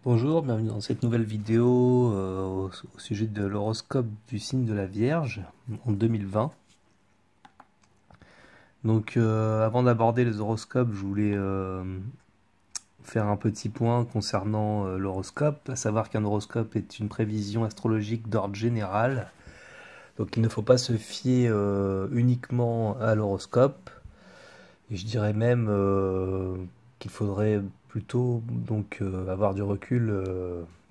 Bonjour, bienvenue dans cette nouvelle vidéo au sujet de l'horoscope du signe de la Vierge en 2020. Donc avant d'aborder les horoscopes, je voulais faire un petit point concernant l'horoscope, à savoir qu'un horoscope est une prévision astrologique d'ordre général. Donc il ne faut pas se fier uniquement à l'horoscope. Et je dirais même qu'il faudrait plutôt donc avoir du recul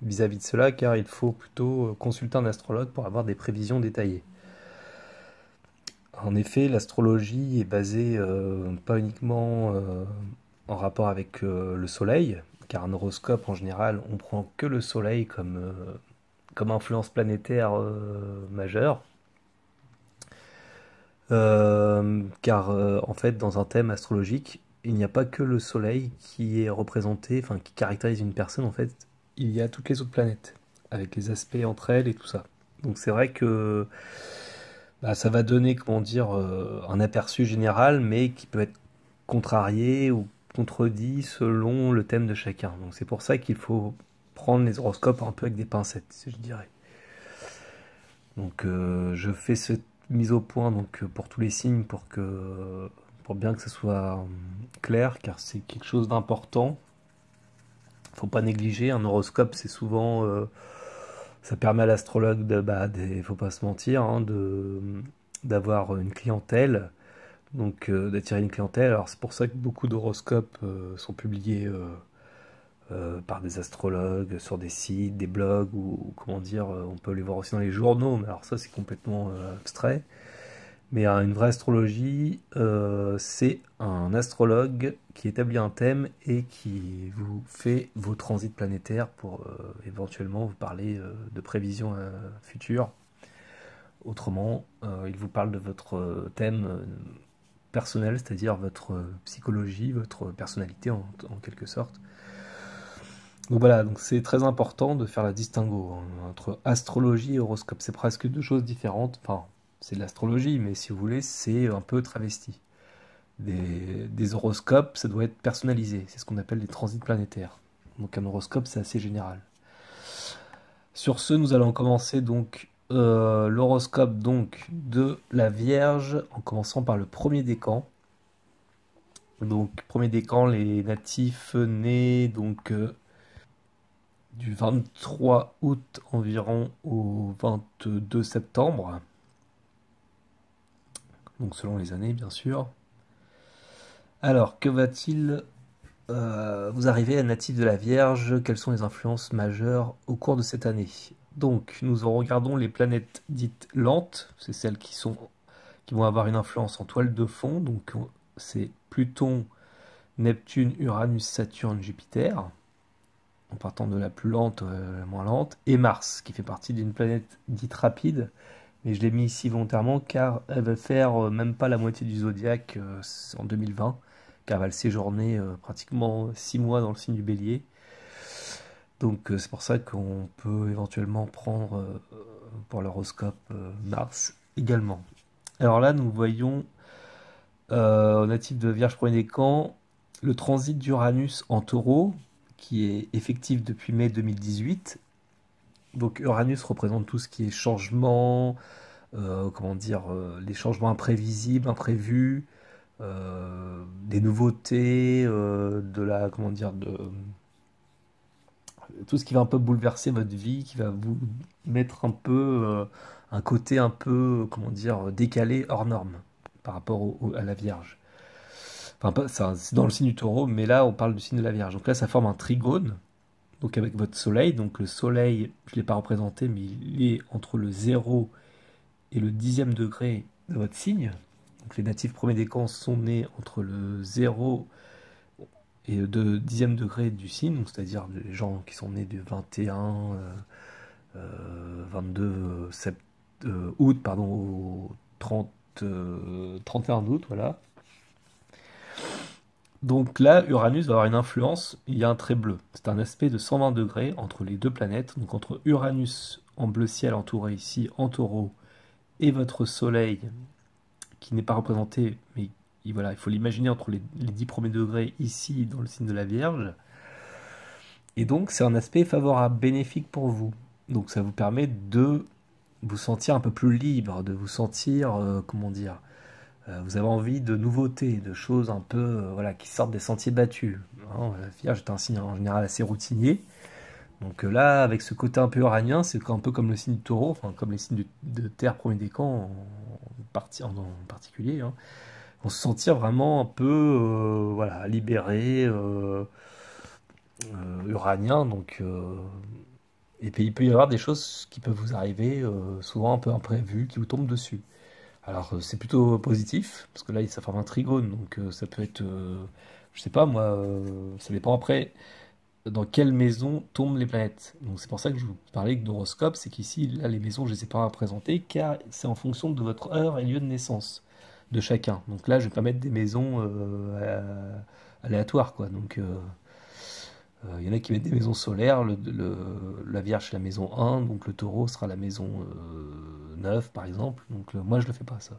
vis-à-vis de cela, car il faut plutôt consulter un astrologue pour avoir des prévisions détaillées. En effet, l'astrologie est basée pas uniquement en rapport avec le soleil, car un horoscope en général, on prend que le soleil comme influence planétaire majeure. Car en fait, dans un thème astrologique, il n'y a pas que le Soleil qui est représenté, enfin qui caractérise une personne. En fait, il y a toutes les autres planètes, avec les aspects entre elles et tout ça. Donc c'est vrai que ça va donner, comment dire, un aperçu général, mais qui peut être contrarié ou contredit selon le thème de chacun. Donc c'est pour ça qu'il faut prendre les horoscopes un peu avec des pincettes, je dirais. Donc je fais cette mise au point donc pour tous les signes pour bien que ce soit clair, car c'est quelque chose d'important. Faut pas négliger un horoscope, c'est souvent ça permet à l'astrologue faut pas se mentir, hein, de d'avoir une clientèle, donc d'attirer une clientèle. Alors c'est pour ça que beaucoup d'horoscopes sont publiés par des astrologues sur des sites, des blogs, ou comment dire, on peut les voir aussi dans les journaux, mais alors ça c'est complètement abstrait. Mais une vraie astrologie, c'est un astrologue qui établit un thème et qui vous fait vos transits planétaires pour éventuellement vous parler de prévisions futures. Autrement, il vous parle de votre thème personnel, c'est-à-dire votre psychologie, votre personnalité en quelque sorte. Donc voilà, donc c'est très important de faire la distinguo entre astrologie et horoscope. C'est presque deux choses différentes. Enfin, c'est de l'astrologie, mais si vous voulez, c'est un peu travesti. Des horoscopes, ça doit être personnalisé. C'est ce qu'on appelle les transits planétaires. Donc un horoscope, c'est assez général. Sur ce, nous allons commencer donc l'horoscope donc de la Vierge, en commençant par le premier décan. Donc premier décan, les natifs nés donc du 23 août environ au 22 septembre, donc selon les années bien sûr. Alors, que va-t-il vous arriver à natif de la Vierge? Quelles sont les influences majeures au cours de cette année? Donc, nous regardons les planètes dites lentes, c'est celles qui vont avoir une influence en toile de fond, donc c'est Pluton, Neptune, Uranus, Saturne, Jupiter, en partant de la plus lente à la moins lente, et Mars, qui fait partie d'une planète dite rapide, mais je l'ai mis ici volontairement car elle va faire même pas la moitié du zodiaque en 2020, car elle va le séjourner pratiquement 6 mois dans le signe du Bélier. Donc c'est pour ça qu'on peut éventuellement prendre pour l'horoscope Mars également. Alors là, nous voyons au natif de Vierge premier décan le transit d'Uranus en Taureau, qui est effectif depuis mai 2018. Donc Uranus représente tout ce qui est changement, comment dire, les changements imprévisibles, imprévus, des nouveautés, de la, comment dire, de tout ce qui va un peu bouleverser votre vie, qui va vous mettre un peu un côté un peu, comment dire, décalé, hors norme par rapport à la Vierge. Enfin, c'est dans le signe du Taureau, mais là on parle du signe de la Vierge. Donc là, ça forme un trigone, donc avec votre Soleil. Donc le Soleil, je ne l'ai pas représenté, mais il est entre le 0 et le 10e degré de votre signe. Donc les natifs premier décan sont nés entre le 0 et le 10e degré du signe, c'est-à-dire les gens qui sont nés du 21, 22 août pardon, au 31 août, voilà. Donc là, Uranus va avoir une influence, il y a un trait bleu. C'est un aspect de 120 degrés entre les deux planètes, donc entre Uranus en bleu ciel entouré ici en taureau et votre Soleil qui n'est pas représenté, mais voilà, il faut l'imaginer entre les 10 premiers degrés ici dans le signe de la Vierge. Et donc, c'est un aspect favorable, bénéfique pour vous. Donc, ça vous permet de vous sentir un peu plus libre, de vous sentir, comment dire, vous avez envie de nouveautés, de choses un peu, voilà, qui sortent des sentiers battus. Hein, la Vierge est un signe en général assez routinier. Donc là, avec ce côté un peu uranien, c'est un peu comme le signe du taureau, enfin comme les signes de terre premier décan en particulier. Hein. On se sentir vraiment un peu voilà, libéré, uranien. Donc, et puis il peut y avoir des choses qui peuvent vous arriver, souvent un peu imprévues, qui vous tombent dessus. Alors c'est plutôt positif, parce que là ça forme un trigone, donc ça peut être, je sais pas moi, ça dépend après dans quelle maison tombent les planètes. Donc c'est pour ça que je vous parlais d'horoscope, c'est qu'ici, là, les maisons, je les ai pas représentées, car c'est en fonction de votre heure et lieu de naissance de chacun. Donc là, je vais pas mettre des maisons aléatoires, quoi. Donc il y en a qui mettent des maisons solaires, la Vierge c'est la maison 1, donc le taureau sera la maison 9, par exemple. Donc moi, je le fais pas, ça.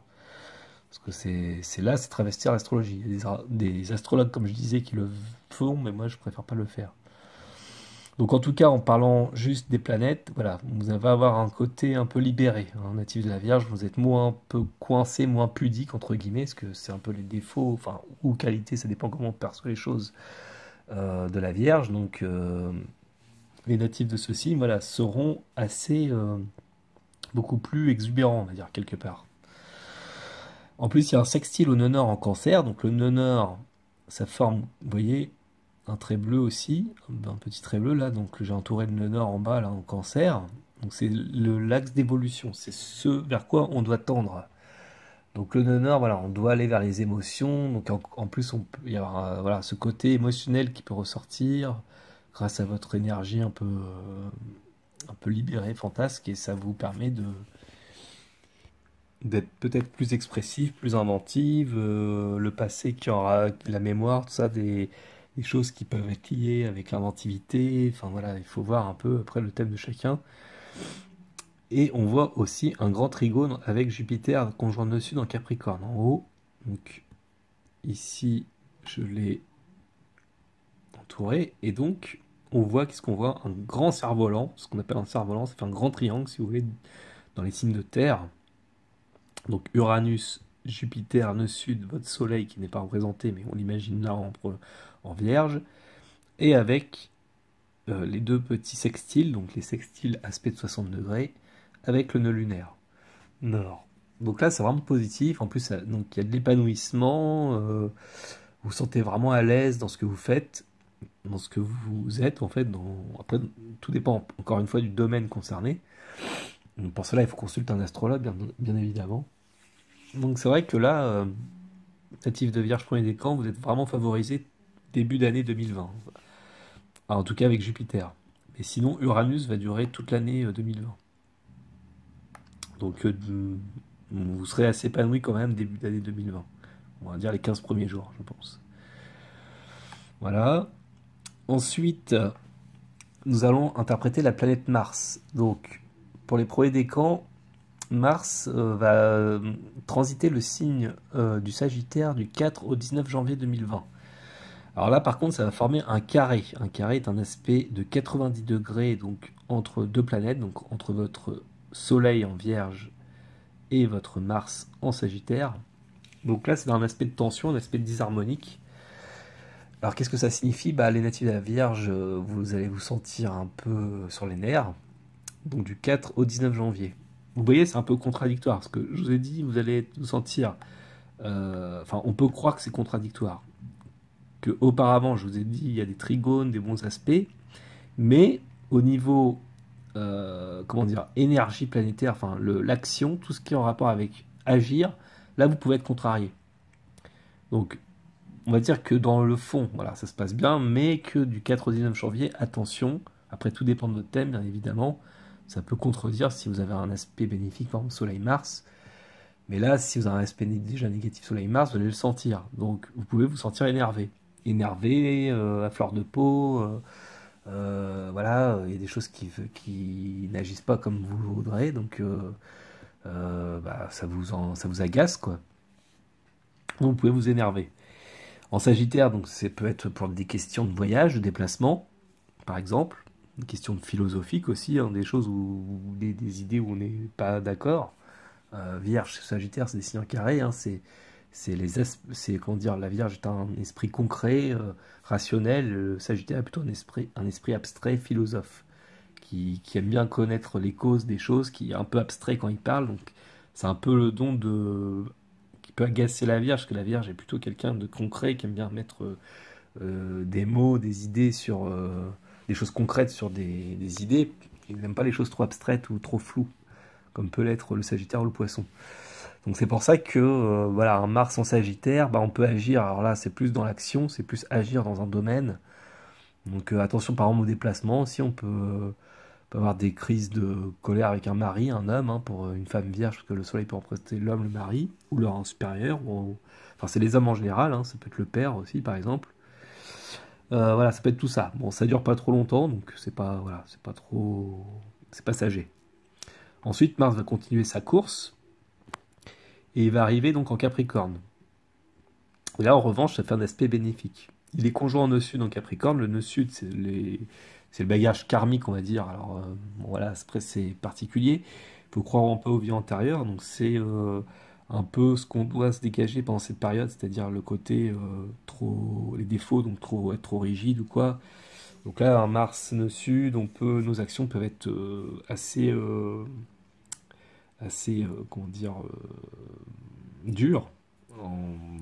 Parce que c'est là, c'est travestir l'astrologie. Il y a des astrologues, comme je disais, qui le font, mais moi, je préfère pas le faire. Donc en tout cas, en parlant juste des planètes, voilà, vous allez avoir un côté un peu libéré. Hein, natif de la Vierge, vous êtes moins un peu coincé, moins pudique, entre guillemets, parce que c'est un peu les défauts, enfin, ou qualités, ça dépend comment on perçoit les choses de la Vierge. Donc les natifs de ce signe, voilà, seront assez, beaucoup plus exubérants, on va dire, quelque part. En plus, il y a un sextile au nœud nord en cancer, donc le nœud nord, ça forme, vous voyez, un trait bleu aussi, un petit trait bleu là, donc j'ai entouré le nœud nord en bas là en cancer. Donc c'est l'axe d'évolution, c'est ce vers quoi on doit tendre. Donc le nœud nord, voilà, on doit aller vers les émotions. Donc en plus, il y avoir voilà, ce côté émotionnel qui peut ressortir grâce à votre énergie un peu libérée, fantasque, et ça vous permet d'être peut-être plus expressif, plus inventive, le passé qui aura la mémoire, tout ça, des choses qui peuvent être liées avec l'inventivité. Enfin voilà, il faut voir un peu après le thème de chacun. Et on voit aussi un grand trigone avec Jupiter conjoint dessus dans Capricorne en haut. Donc ici, je l'ai entouré. Et donc, on voit, qu'est-ce qu'on voit? Un grand cerf-volant, ce qu'on appelle un cerf-volant, ça fait un grand triangle, si vous voulez, dans les signes de terre. Donc Uranus, Jupiter, nœud sud, votre soleil qui n'est pas représenté, mais on l'imagine là en Vierge, et avec les deux petits sextiles, donc les sextiles aspect de 60 degrés, avec le nœud lunaire nord. Donc là, c'est vraiment positif. En plus, donc il y a de l'épanouissement. Vous vous sentez vraiment à l'aise dans ce que vous faites, dans ce que vous êtes en fait. Après, tout dépend encore une fois du domaine concerné. Donc pour cela, il faut consulter un astrologue, bien évidemment. Donc c'est vrai que là, natif de Vierge premier décan, vous êtes vraiment favorisé début d'année 2020. Alors, en tout cas avec Jupiter. Mais sinon, Uranus va durer toute l'année 2020. Donc vous serez assez épanoui quand même début d'année 2020. On va dire les 15 premiers jours, je pense. Voilà. Ensuite, nous allons interpréter la planète Mars. Donc, pour les premiers décans, Mars va transiter le signe du Sagittaire du 4 au 19 janvier 2020. Alors là, par contre, ça va former un carré. Un carré est un aspect de 90 degrés donc, entre deux planètes, donc entre votre Soleil en Vierge et votre Mars en Sagittaire. Donc là, c'est un aspect de tension, un aspect de disharmonique. Alors qu'est-ce que ça signifie? Bah, les natifs de la Vierge, vous allez vous sentir un peu sur les nerfs, donc du 4 au 19 janvier. Vous voyez, c'est un peu contradictoire, parce que je vous ai dit, vous allez vous sentir... Enfin, on peut croire que c'est contradictoire. Que auparavant, je vous ai dit, il y a des trigones, des bons aspects, mais au niveau, comment dire, énergie planétaire, enfin, l'action, tout ce qui est en rapport avec agir, là, vous pouvez être contrarié. Donc, on va dire que dans le fond, voilà, ça se passe bien, mais que du 4 au 19 janvier, attention, après tout dépend de votre thème, bien évidemment, ça peut contredire si vous avez un aspect bénéfique, par exemple Soleil-Mars, mais là, si vous avez un aspect déjà négatif Soleil-Mars, vous allez le sentir, donc vous pouvez vous sentir énervé, à fleur de peau, voilà, il y a des choses qui n'agissent pas comme vous voudrez, donc bah, ça vous agace, quoi. Donc vous pouvez vous énerver. En Sagittaire, donc ça peut être pour des questions de voyage, de déplacement. par exemple. Une question philosophique aussi, hein, des choses des idées où on n'est pas d'accord. Vierge, Sagittaire, c'est des signes carrés, hein, c'est comment dire, la Vierge est un esprit concret, rationnel. Le Sagittaire est plutôt un esprit abstrait, philosophe, qui aime bien connaître les causes des choses, qui est un peu abstrait quand il parle. Donc c'est un peu le don de qui peut agacer la Vierge, parce que la Vierge est plutôt quelqu'un de concret, qui aime bien mettre des mots, des idées sur des choses concrètes sur des idées. Il n'aime pas les choses trop abstraites ou trop floues, comme peut l'être le Sagittaire ou le Poisson. Donc c'est pour ça que voilà, un Mars en Sagittaire, bah, on peut agir. Alors là, c'est plus dans l'action, c'est plus agir dans un domaine. Donc attention par exemple au déplacement. Si peut avoir des crises de colère avec un mari, un homme, hein, pour une femme vierge, parce que le soleil peut représenter l'homme, le mari, ou leur supérieur. Enfin, c'est les hommes en général, hein, ça peut être le père aussi, par exemple. Voilà, ça peut être tout ça. Bon, ça dure pas trop longtemps, donc c'est pas, voilà, c'est pas trop, c'est passager. Ensuite, Mars va continuer sa course et il va arriver donc en Capricorne. Et là, en revanche, ça fait un aspect bénéfique. Il est conjoint au nœud sud en Capricorne. Le nœud sud, c'est le bagage karmique, on va dire. Alors, bon, voilà, après, c'est particulier. Il faut croire un peu aux vies antérieures. Donc, c'est un peu ce qu'on doit se dégager pendant cette période, c'est-à-dire le côté les défauts, donc être trop rigide ou quoi. Donc là, un Mars nœud sud, nos actions peuvent être comment dire, dures.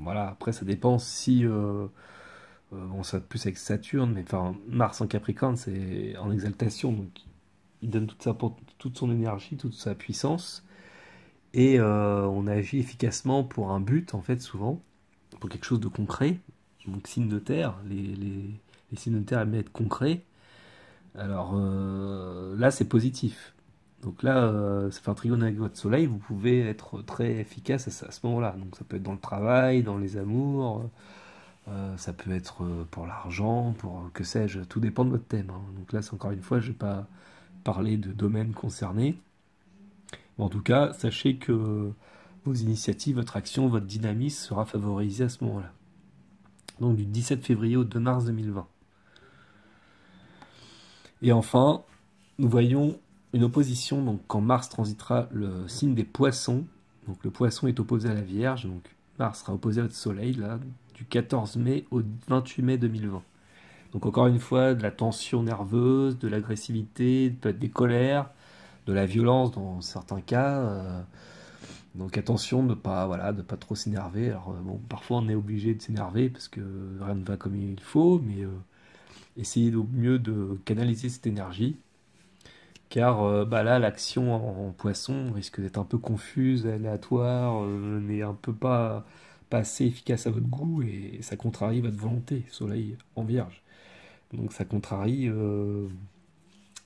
Voilà, après, ça dépend si bon, ça va plus avec Saturne, mais enfin, Mars en Capricorne, c'est en exaltation, donc il donne toute son énergie, toute sa puissance, et on agit efficacement pour un but, en fait, souvent, pour quelque chose de concret. Donc, signe de terre, les signes de terre aiment être concrets. Alors là, c'est positif. Donc là, ça fait un trigone avec votre soleil, vous pouvez être très efficace à ce moment-là. Donc ça peut être dans le travail, dans les amours. Ça peut être pour l'argent, pour que sais-je, tout dépend de votre thème, hein. Donc là, c'est encore une fois, je ne vais pas parler de domaines concernés. Mais en tout cas, sachez que vos initiatives, votre action, votre dynamisme sera favorisé à ce moment-là. Donc du 17 février au 2 mars 2020. Et enfin, nous voyons une opposition donc quand Mars transitera le signe des Poissons. Donc le Poisson est opposé à la Vierge, donc Mars sera opposé à votre Soleil là, du 14 mai au 28 mai 2020. Donc encore une fois, de la tension nerveuse, de l'agressivité, peut-être des colères, de la violence dans certains cas. Donc attention de pas voilà, de pas trop s'énerver. Alors bon, parfois on est obligé de s'énerver parce que rien ne va comme il faut, mais essayez au mieux de canaliser cette énergie. Car bah là, l'action en poisson risque d'être un peu confuse, aléatoire, n'est un peu pas assez efficace à votre goût et ça contrarie votre volonté, soleil en vierge. Donc ça contrarie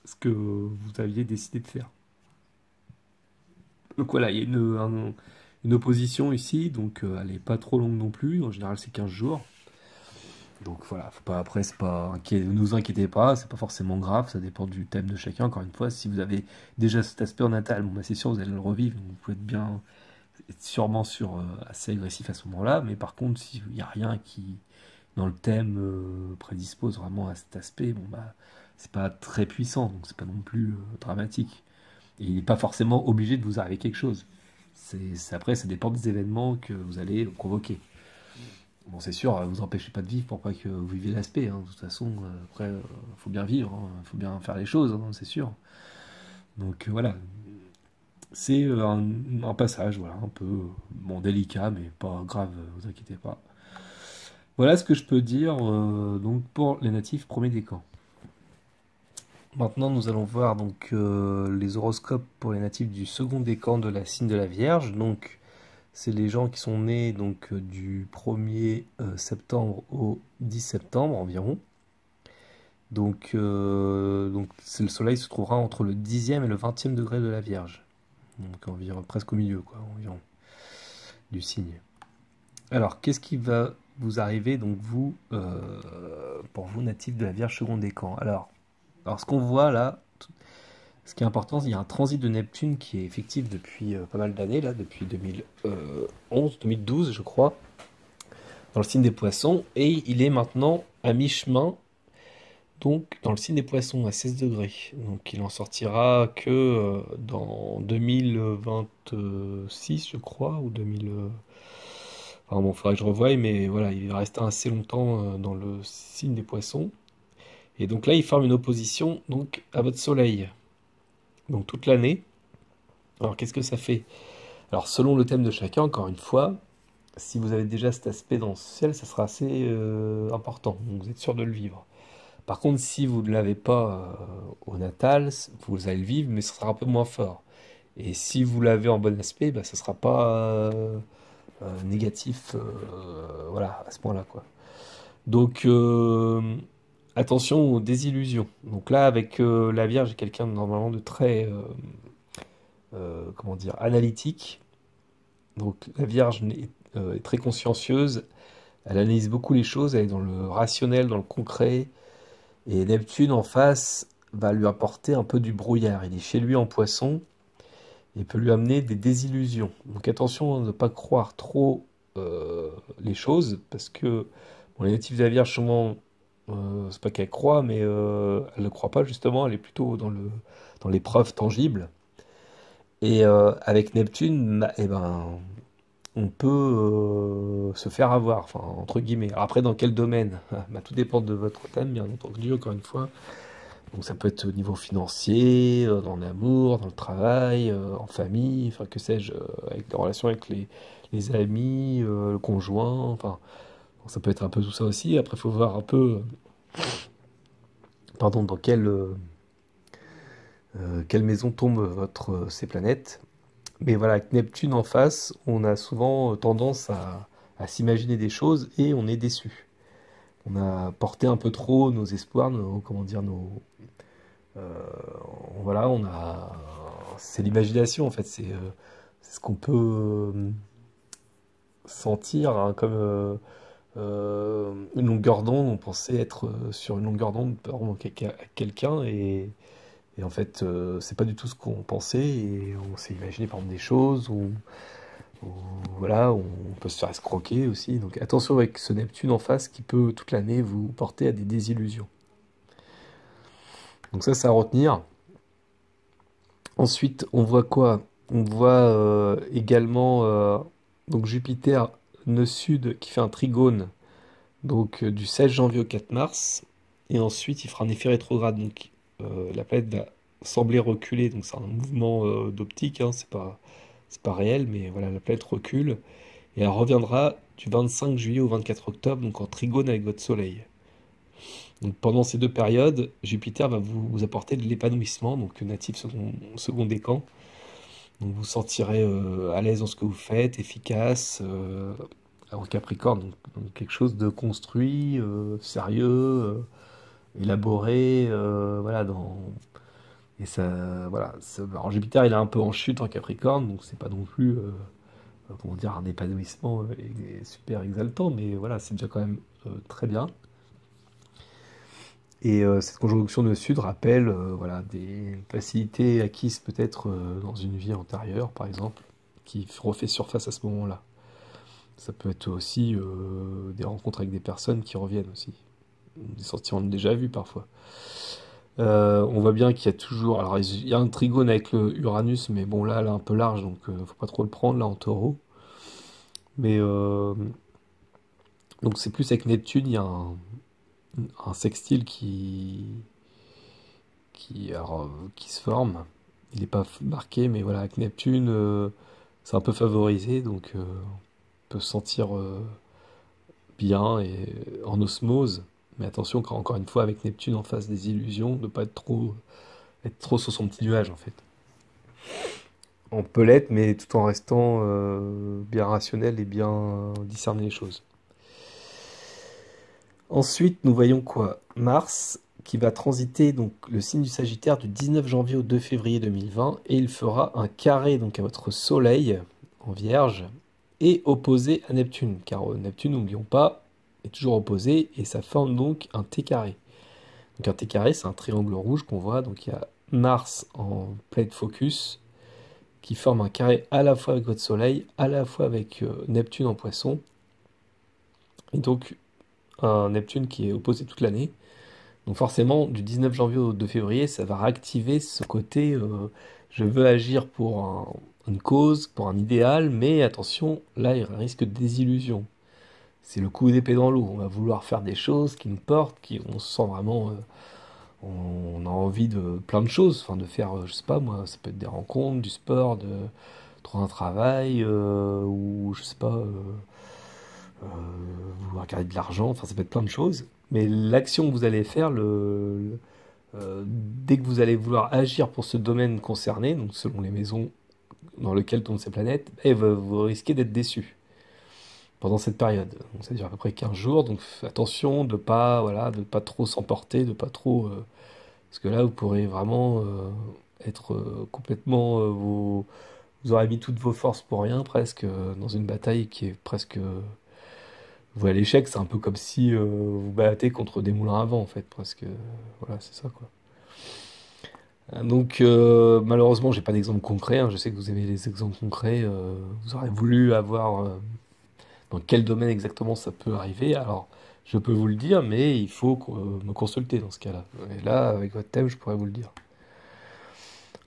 ce que vous aviez décidé de faire. Donc voilà, il y a une opposition ici, donc elle n'est pas trop longue non plus, en général c'est 15 jours. Donc voilà, faut pas, après, c'est pas, ne vous inquiétez pas, c'est pas forcément grave, ça dépend du thème de chacun. Encore une fois, si vous avez déjà cet aspect en natal, bon, bah, c'est sûr, vous allez le revivre, donc vous pouvez être sûrement assez agressif à ce moment-là, mais par contre, s'il n'y a rien qui, dans le thème, prédispose vraiment à cet aspect, bon, bah, c'est pas très puissant, donc c'est pas non plus dramatique. Et il n'est pas forcément obligé de vous arriver quelque chose. Après, ça dépend des événements que vous allez provoquer. Bon, c'est sûr, vous empêchez pas de vivre pour pas que vous viviez l'aspect, hein. De toute façon, après, faut bien vivre, hein. Faut bien faire les choses, hein, c'est sûr. Donc voilà, c'est un passage, voilà, un peu bon, délicat, mais pas grave, vous inquiétez pas. Voilà ce que je peux dire donc pour les natifs premier décan. Maintenant, nous allons voir donc les horoscopes pour les natifs du second décan de la signe de la Vierge. Donc, c'est les gens qui sont nés donc du 1er septembre au 10 septembre environ. Donc le soleil se trouvera entre le 10e et le 20e degré de la Vierge. Donc environ presque au milieu, quoi, environ, du signe. Alors, qu'est-ce qui va vous arriver, donc vous, pour vous natifs de la Vierge second décan? Alors ce qu'on voit là, ce qui est important, il y a un transit de Neptune qui est effectif depuis pas mal d'années, là, depuis 2011, 2012, je crois, dans le signe des Poissons, et il est maintenant à mi-chemin donc dans le signe des poissons à 16 degrés. Donc il en sortira que dans 2026, je crois, ou 2000. Enfin bon, faudrait que je revoie, mais voilà, il va rester assez longtemps dans le signe des poissons. Et donc là, il forme une opposition donc à votre soleil. Donc toute l'année. Alors qu'est-ce que ça fait? Alors selon le thème de chacun, encore une fois, si vous avez déjà cet aspect dans le ciel, ça sera assez important. Donc vous êtes sûr de le vivre. Par contre, si vous ne l'avez pas au natal, vous allez le vivre, mais ce sera un peu moins fort. Et si vous l'avez en bon aspect, bah, ça ne sera pas négatif, voilà, à ce point-là, quoi. Donc, attention aux désillusions. Donc là, avec la Vierge, quelqu'un normalement de très, comment dire, analytique. Donc la Vierge est très consciencieuse, elle analyse beaucoup les choses, elle est dans le rationnel, dans le concret. Et Neptune en face va lui apporter un peu du brouillard. Il est chez lui en Poisson et peut lui amener des désillusions. Donc attention à ne pas croire trop les choses, parce que bon, les natifs de la Vierge, souvent, c'est pas qu'elle croit, mais elle ne croit pas justement, elle est plutôt dans les preuves tangibles. Et avec Neptune, bah, eh ben, on peut se faire avoir, enfin, entre guillemets. Alors après, dans quel domaine? Bah, tout dépend de votre thème, bien entendu, encore une fois. Donc ça peut être au niveau financier, dans l'amour, dans le travail, en famille, enfin que sais-je, avec des relations avec les amis, le conjoint, enfin ça peut être un peu tout ça aussi. Après, il faut voir un peu, pardon, dans quelle maison tombent ces planètes. Mais voilà, avec Neptune en face, on a souvent tendance à s'imaginer des choses et on est déçu. On a porté un peu trop nos espoirs, comment dire, euh, voilà, c'est l'imagination en fait, c'est ce qu'on peut sentir hein, comme une longueur d'onde. On pensait être sur une longueur d'onde par exemple, avec quelqu'un et en fait, c'est pas du tout ce qu'on pensait et on s'est imaginé par exemple des choses ou voilà, on peut se faire escroquer aussi. Donc attention avec ce Neptune en face qui peut toute l'année vous porter à des désillusions. Donc ça, c'est à retenir. Ensuite, on voit quoi? On voit également donc Jupiter nœud sud qui fait un trigone donc du 16 janvier au 4 mars. Et ensuite, il fera un effet rétrograde. Donc la planète va sembler reculer. Donc c'est un mouvement d'optique, hein, c'est pas réel, mais voilà, la planète recule. Et elle reviendra du 25 juillet au 24 octobre, donc en trigone avec votre Soleil. Donc pendant ces deux périodes, Jupiter va vous apporter de l'épanouissement, donc natif second décan. Donc vous sentirez à l'aise dans ce que vous faites, efficace, en Capricorne, donc quelque chose de construit, sérieux, élaboré, voilà, et ça, voilà. Alors Jupiter, il est un peu en chute en Capricorne, donc c'est pas non plus, comment dire, un épanouissement super exaltant, mais voilà, c'est déjà quand même très bien. Et cette conjonction de Sud rappelle voilà, des facilités acquises peut-être dans une vie antérieure, par exemple, qui refait surface à ce moment-là. Ça peut être aussi des rencontres avec des personnes qui reviennent aussi. Des sentiments déjà vus parfois. On voit bien qu'il y a toujours... Alors il y a un trigone avec le Uranus, mais bon là, elle est un peu large, donc faut pas trop le prendre là en taureau. Mais donc c'est plus avec Neptune, il y a un sextile qui se forme. Il n'est pas marqué, mais voilà, avec Neptune, c'est un peu favorisé, donc on peut se sentir bien et en osmose. Mais attention, encore une fois, avec Neptune en face des illusions, de ne pas être trop sur son petit nuage en fait. On peut l'être, mais tout en restant bien rationnel et bien discerner les choses. Ensuite, nous voyons quoi? Mars, qui va transiter donc le signe du Sagittaire du 19 janvier au 2 février 2020, et il fera un carré donc à votre Soleil en Vierge et opposé à Neptune, car Neptune, n'oublions pas, est toujours opposé et ça forme donc un T carré. Donc un T carré, c'est un triangle rouge qu'on voit. Donc il y a Mars en pleine focus qui forme un carré à la fois avec votre Soleil, à la fois avec Neptune en Poisson, et donc un Neptune qui est opposé toute l'année. Donc forcément, du 19 janvier au 2 février, ça va réactiver ce côté je veux agir pour une cause, pour un idéal, mais attention, là, il y a un risque de désillusion. C'est le coup d'épée dans l'eau. On va vouloir faire des choses qui nous portent, on se sent vraiment, on a envie de plein de choses, enfin de faire, je sais pas moi, ça peut être des rencontres, du sport, de trouver un travail, ou je sais pas, vouloir garder de l'argent, enfin ça peut être plein de choses. Mais l'action que vous allez faire, dès que vous allez vouloir agir pour ce domaine concerné, donc selon les maisons dans lesquelles tournent ces planètes, vous risquez d'être déçu pendant cette période. Donc ça dure à peu près 15 jours, donc attention de pas, voilà, de pas trop s'emporter, de pas trop... parce que là, vous pourrez vraiment être complètement... vous aurez mis toutes vos forces pour rien, presque, dans une bataille qui est presque... vous à l'échec, c'est un peu comme si vous battez contre des moulins à vent, en fait, presque. Voilà, c'est ça, quoi. Donc, malheureusement, j'ai pas d'exemple concret, hein. Je sais que vous avez les exemples concrets. Vous aurez voulu avoir dans quel domaine exactement ça peut arriver. Alors, je peux vous le dire, mais il faut me consulter dans ce cas-là. Et là, avec votre thème, je pourrais vous le dire.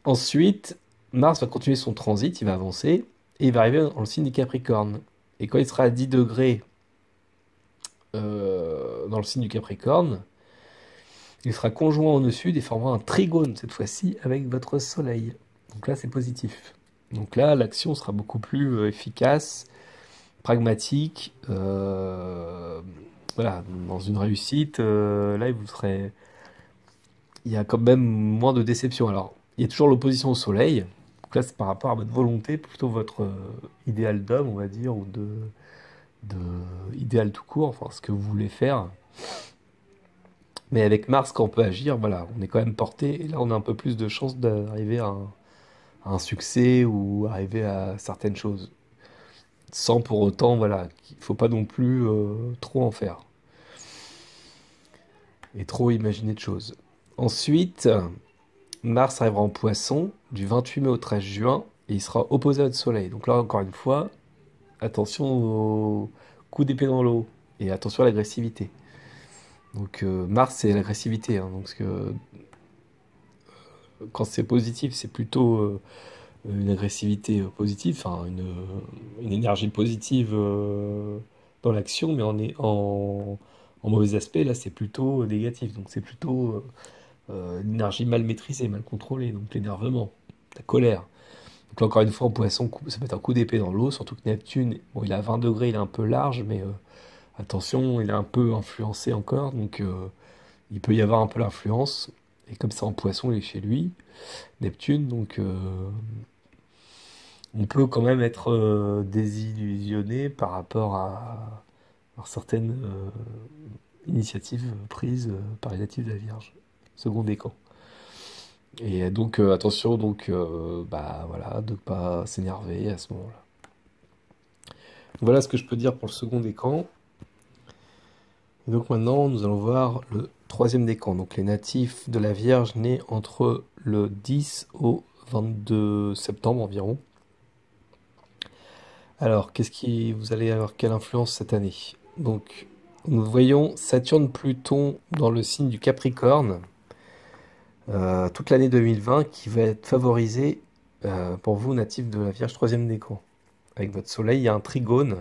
Ensuite, Mars va continuer son transit, il va avancer, et il va arriver dans le signe du Capricorne. Et quand il sera à 10 degrés dans le signe du Capricorne, il sera conjoint au nœud sud et formera un trigone cette fois-ci avec votre Soleil. Donc là, c'est positif. Donc là, l'action sera beaucoup plus efficace, pragmatique. Voilà, dans une réussite, là, il y a quand même moins de déception. Alors, il y a toujours l'opposition au Soleil. Donc là, c'est par rapport à votre volonté, plutôt votre idéal d'homme, on va dire, ou de idéal tout court, enfin, ce que vous voulez faire. Mais avec Mars, quand on peut agir, voilà, on est quand même porté. Et là, on a un peu plus de chances d'arriver à un succès ou arriver à certaines choses. Sans pour autant, voilà, il faut pas non plus trop en faire. Et trop imaginer de choses. Ensuite, Mars arrivera en Poisson du 28 mai au 13 juin et il sera opposé à notre Soleil. Donc là, encore une fois, attention au coup d'épée dans l'eau et attention à l'agressivité. Donc Mars, c'est l'agressivité, hein. Donc, parce que quand c'est positif, c'est plutôt une agressivité positive, enfin une énergie positive dans l'action, mais en mauvais aspect, là, c'est plutôt négatif. Donc c'est plutôt une énergie mal maîtrisée, mal contrôlée, donc l'énervement, la colère. Donc là, encore une fois, en poisson, ça peut être un coup d'épée dans l'eau, surtout que Neptune, bon, il est à 20 degrés, il est un peu large, mais attention, il est un peu influencé encore, donc il peut y avoir un peu l'influence. Et comme c'est en poisson, il est chez lui, Neptune, donc on peut quand même être désillusionné par rapport à certaines initiatives prises par les natifs de la Vierge, second décan. Et donc attention donc bah voilà de pas s'énerver à ce moment-là. Voilà ce que je peux dire pour le second décan. Et donc maintenant nous allons voir le troisième décan. Donc les natifs de la Vierge nés entre le 10 au 22 septembre environ. Alors qu'est-ce qui vous allez avoir quelle influence cette année? Donc nous voyons Saturne-Pluton dans le signe du Capricorne. Toute l'année 2020 qui va être favorisée pour vous, natifs de la Vierge troisième décan. Avec votre soleil, il y a un trigone,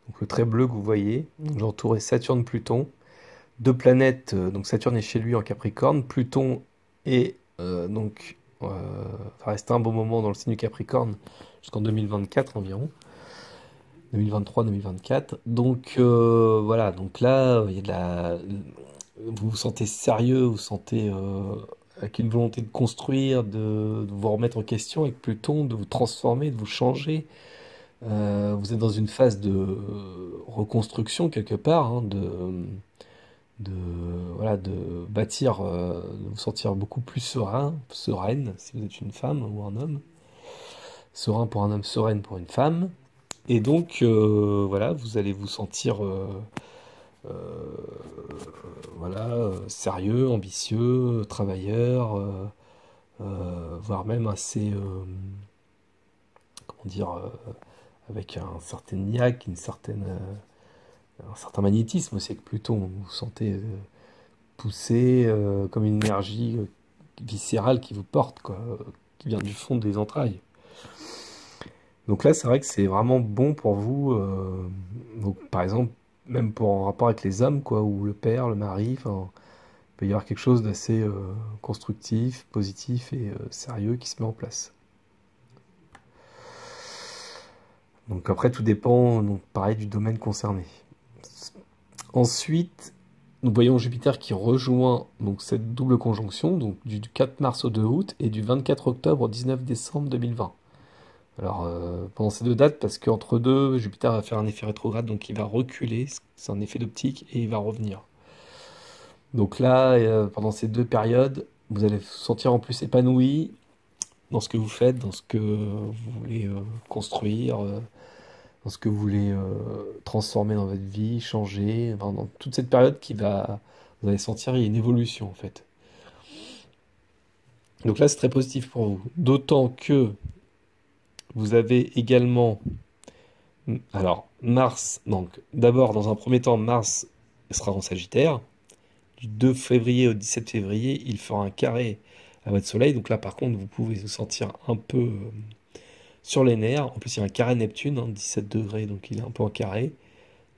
donc le trait bleu que vous voyez. J'ai entouré Saturne-Pluton. Deux planètes, donc Saturne est chez lui en Capricorne, Pluton est va rester un bon moment dans le signe du Capricorne jusqu'en 2024 environ. 2023-2024. Donc voilà, donc là, il y a vous vous sentez sérieux, vous sentez avec une volonté de construire, de vous remettre en question avec Pluton, de vous transformer, de vous changer. Vous êtes dans une phase de reconstruction quelque part, hein, de, voilà, de bâtir, de vous sentir beaucoup plus serein, sereine, si vous êtes une femme ou un homme. Serein pour un homme, sereine pour une femme. Et donc, voilà, vous allez vous sentir voilà, sérieux, ambitieux, travailleur, voire même assez, comment dire, avec un certain niaque, un certain magnétisme aussi avec Pluton. Vous vous sentez poussé comme une énergie viscérale qui vous porte, quoi, qui vient du fond des entrailles. Donc là, c'est vrai que c'est vraiment bon pour vous. Donc, par exemple, même pour en rapport avec les hommes, quoi, ou le père, le mari, enfin, il peut y avoir quelque chose d'assez constructif, positif et sérieux qui se met en place. Donc après, tout dépend, donc, pareil, du domaine concerné. Ensuite, nous voyons Jupiter qui rejoint donc cette double conjonction, donc du 4 mars au 2 août et du 24 octobre au 19 décembre 2020. Alors, pendant ces deux dates, parce qu'entre deux, Jupiter va faire un effet rétrograde, donc il va reculer, c'est un effet d'optique, et il va revenir. Donc là, pendant ces deux périodes, vous allez vous sentir en plus épanoui dans ce que vous faites, dans ce que vous voulez construire, dans ce que vous voulez transformer dans votre vie, changer. Enfin, dans toute cette période vous allez sentir il y a une évolution en fait. Donc là, c'est très positif pour vous. D'autant que vous avez également, alors Mars, donc d'abord dans un premier temps, Mars sera en Sagittaire. Du 2 février au 17 février, il fera un carré à votre Soleil. Donc là, par contre, vous pouvez vous sentir un peu sur les nerfs. En plus, il y a un carré Neptune, 17 degrés, donc il est un peu en carré.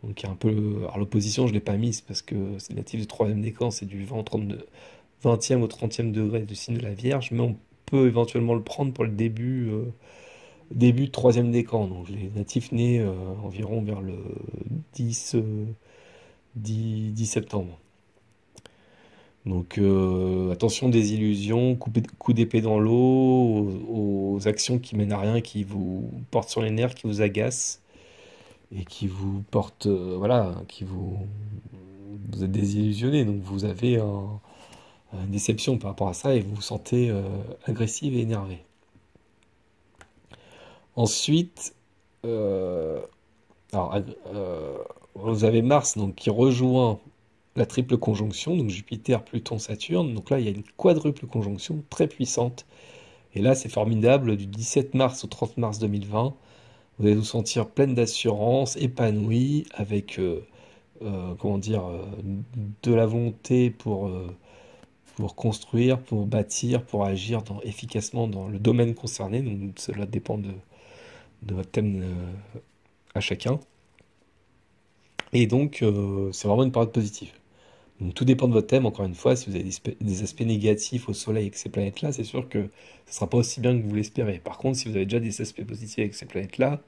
Donc il y a un peu. Alors l'opposition, je ne l'ai pas mise parce que c'est natif du troisième décan, c'est du 20 au 32 20e au 30e degré du signe de la Vierge, mais on peut éventuellement le prendre pour le début de troisième décan. Donc les natifs nés environ vers le 10, 10 septembre. Donc attention des illusions, coup d'épée dans l'eau, aux actions qui mènent à rien, qui vous portent sur les nerfs, qui vous agacent et qui vous portent, voilà, vous êtes désillusionné. Donc vous avez une déception par rapport à ça et vous vous sentez agressif et énervé. Ensuite, euh, alors, vous avez Mars donc, qui rejoint la triple conjonction, donc Jupiter, Pluton, Saturne. Donc là, il y a une quadruple conjonction très puissante. Et là, c'est formidable, du 17 mars au 30 mars 2020. Vous allez vous sentir pleine d'assurance, épanoui, avec comment dire, de la volonté pour construire, pour bâtir, pour agir efficacement dans le domaine concerné. Donc cela dépend de votre thème à chacun. Et donc, c'est vraiment une période positive. Donc tout dépend de votre thème, encore une fois, si vous avez des aspects négatifs au Soleil avec ces planètes-là, c'est sûr que ce ne sera pas aussi bien que vous l'espérez. Par contre, si vous avez déjà des aspects positifs avec ces planètes-là,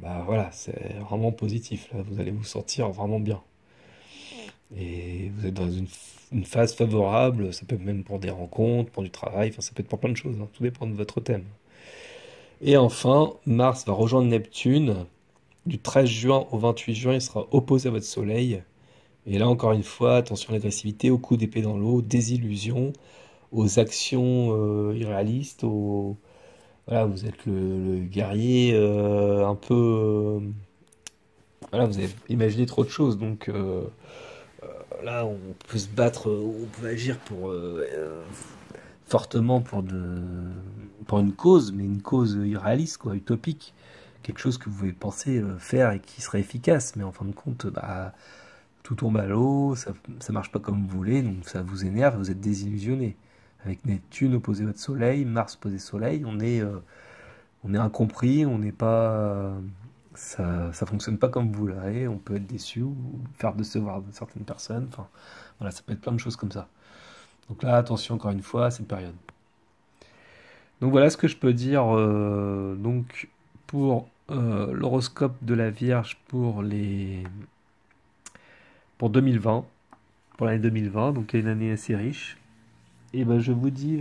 bah voilà, c'est vraiment positif. Là, vous allez vous sentir vraiment bien. Et vous êtes dans une phase favorable, ça peut être même pour des rencontres, pour du travail, enfin ça peut être pour plein de choses, hein, tout dépend de votre thème. Et enfin, Mars va rejoindre Neptune. Du 13 juin au 28 juin, il sera opposé à votre Soleil. Et là, encore une fois, attention à l'agressivité, au coup d'épée dans l'eau, désillusion, aux actions irréalistes, voilà, vous êtes le guerrier un peu... voilà, vous avez imaginé trop de choses, donc là, on peut se battre, on peut agir fortement pour une cause, mais une cause irréaliste, quoi, utopique. Quelque chose que vous pouvez penser faire et qui serait efficace, mais en fin de compte, bah, tout tombe à l'eau, ça marche pas comme vous voulez, donc ça vous énerve, vous êtes désillusionné. Avec Neptune opposé à votre Soleil, Mars opposé Soleil, on est incompris, on n'est pas, ça fonctionne pas comme vous voulez, on peut être déçu ou faire décevoir certaines personnes, enfin voilà, ça peut être plein de choses comme ça. Donc là, attention encore une fois à cette période. Donc voilà ce que je peux dire donc pour l'horoscope de la Vierge pour 2020, pour l'année 2020, donc une année assez riche. Et ben je vous dis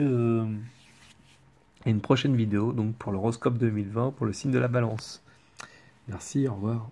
à une prochaine vidéo donc pour l'horoscope 2020 pour le signe de la Balance. Merci, au revoir.